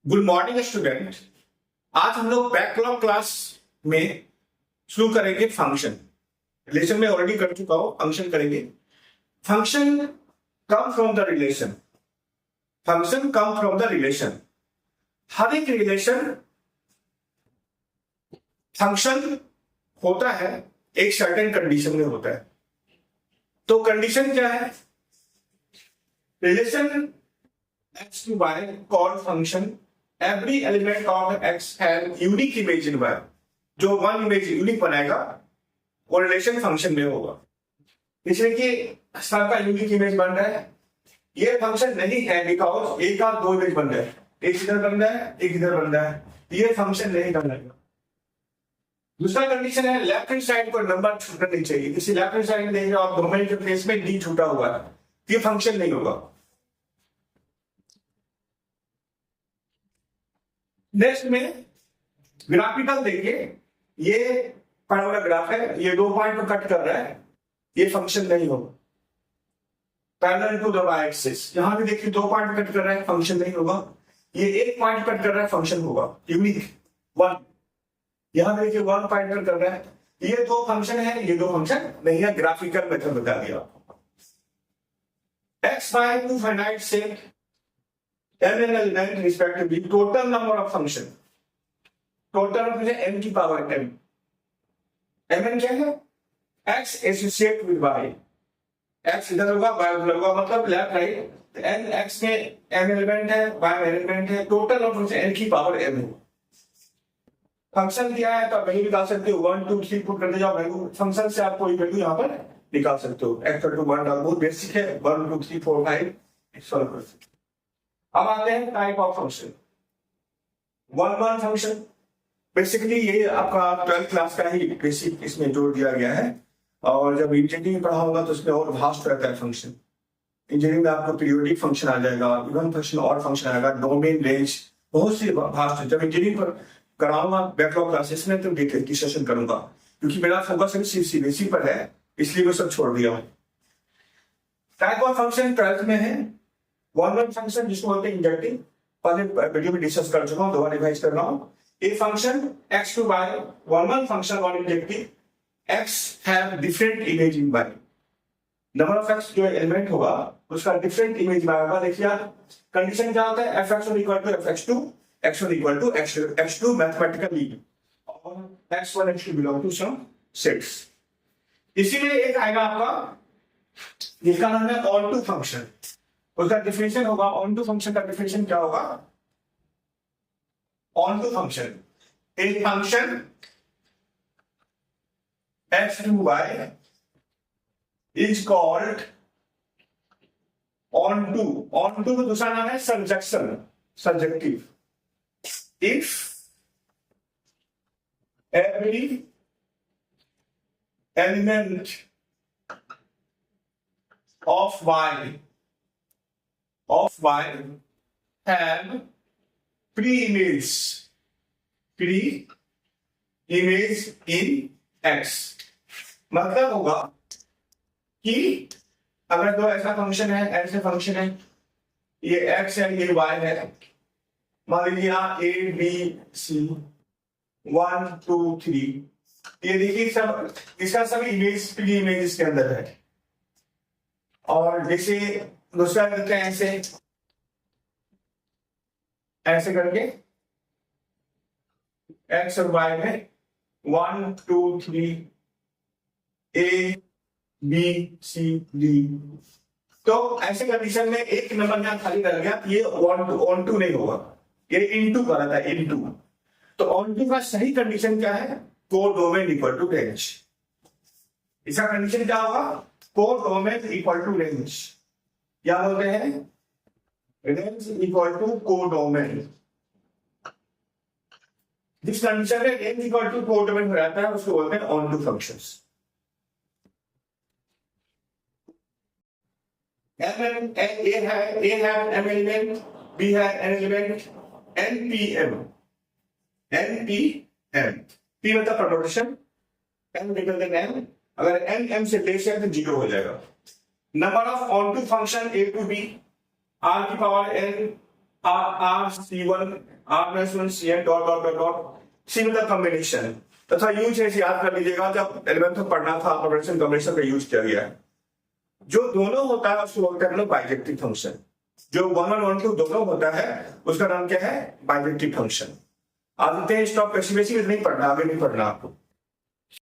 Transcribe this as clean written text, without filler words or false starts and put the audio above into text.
Good morning student. आज हम लोग बैकलॉग क्लास में शुरू करेंगे फंक्शन। रिलेशन में ऑलरेडी कर चुका हूं, फंक्शन करेंगे। Function come from the relation. Function come from the relation. हर एक रिलेशन फंक्शन होता है, एक सर्टेन कंडीशन में होता है। तो कंडीशन क्या है? Relation x to y called function, every element of x has unique image in y। जो वन इमेज यूनिक बनाएगा वो रिलेशन फंक्शन में होगा। इसलिए कि सबका यूनिक इमेज बन रहा है। ये फंक्शन नहीं है बिकॉज एक का दो इमेज बन रहा है, एक इधर बन रहा है एक इधर बन रहा है, ये फंक्शन नहीं बनाएगा। दूसरा कंडीशन है लेफ्ट हैंड साइड पर नंबर छूटना नहीं चाहिए। किसी लेफ्ट हैंड साइड में देख रहे हो आप, डोमेन के केस में डी छूटा हुआ है, ये फंक्शन नहीं होगा। नेक्स्ट में ग्राफिकल देखिए, ये पैराबोला ग्राफ है, ये दो पॉइंट को कट कर रहा है, ये फंक्शन नहीं होगा। Parallel to the y axis, यहां भी देखिए दो पॉइंट कट कर रहा है, फंक्शन नहीं होगा। ये एक पॉइंट कट कर रहा है, फंक्शन होगा यूनिक वन। यहां देखिए वन पॉइंट कट कर रहा है, ये दो फंक्शन है, ये दो फंक्शन नहीं है। ग्राफिकल मेथड बता दिया। X y to finite set n and element respectively, total number of function, total of n की पावर m। mn क्या है? x associate with y, x इधर होगा y उधर होगा, मतलब लेफ्ट राइट। n x में m एलिमेंट है, y में एलिमेंट है, टोटल ऑफ n की पावर m है। फंक्शन दिया है तो आप वैल्यू निकाल सकते हो, 1 2 3 पुट करते जाओ वैल्यू। फंक्शन से आप कोई वैल्यू यहां पर निकाल सकते हो। x = 1 डाल, बहुत बेसिक है। 1 2 3 4 5 सॉल्व कर सकते हो। अब आते हैं type of function. One function basically ये आपका 12th क्लास का ही बेसिक इसमें जोड़ दिया गया है, और जब इंजीनियरिंग पढ़ा होगा तो उसमें और भास्ट रहता है फंक्शन। इंजीनियरिंग में आपको पीरियोडिक फंक्शन आ जाएगा, इवन फंक्शन और फंक्शन आएगा, डोमेन रेंज, बहुत सी भास्ट है। जब इंजीनियरिंग पर कराऊंगा बैकलॉग क्लासेस में तो डिटेल की सेशन करूंगा, क्योंकि मेरा फोकस सिर्फ सीबीएसई पर है, इसलिए मैं सब छोड़ दिया हूं। टाइप ऑफ फंक्शन 12th में है। वन फंक्शन जिसको बोलते हैं इंजेक्टिव, पहले वीडियो में डिस्कस कर चुका हूं, दोबारा रिवाइज कर रहा हूं। A function x to y, one function और injective, x have different image in y। Number of x जो एलिमेंट होगा उसका डिफरेंट इमेज में आएगा। देखिए कंडीशन क्या होता है? fx1 = fx2, x1 = x2 mathematically, और x1 x2 belong to some sets. इसीलिए एक आएगा आपका जिसका नाम है ऑन टू फंक्शन। उसका डिफिनेशन होगा, ऑन टू फंक्शन का डिफिनेशन क्या होगा? ऑन टू फंक्शन, एक function x to y is called onto. Onto का दूसरा नाम है surjection, surjective. If every element of y have pre-image in x। मतलब होगा कि अगर दो ऐसा फंक्शन है, ऐसे फंक्शन है, ये x है ये y है, मान लीजिए यहाँ a b c 1 2 3, ये देखिए सब इसका सब इमेज प्री इमेज इसके अंदर है। और जैसे दूसरा करते हैं ऐसे करके x और y में 1 2 3 a b c d। तो ऐसे कंडीशन में एक नंबर यहां खाली रह गया, ये ऑन टू नहीं होगा, ये इनटू का रहता है, इनटू। तो ऑन टू का सही कंडीशन क्या है? Codomain equal to range. इसका कंडीशन क्या होगा? कोडोमेन इक्वल टू रेंज, क्या बोलते हैं? Range equal to codomain. जिस कंडीशन में रेंज इक्वल टू कोडोमेन हो जाता है उसको बोलते हैं ऑन टू फंक्शंस। A है m एलिमेंट, B है n एलिमेंट, npm p मतलब proportion, n greater than m, अगर n m से लेस है तो जीरो हो जाएगा। Number of onto function a to b, r की power n R C1 R-1 CN dot dot dot dot c में combination तथा यूज ऐसे याद कर लीजिएगा, जब 11th में पढ़ना था प्रोडक्शन कॉम्बिनेशन का यूज किया गया है। जो दोनों होता है उसको बोलते हैं बाइजेक्टिव फंक्शन। जो 1 और 1 2 दोनों होता है उसका नाम क्या है? Bijective function. आप देखते हैं स्टॉप, बेसिक नहीं पढ़ना, आगे नहीं पढ़ना आपको।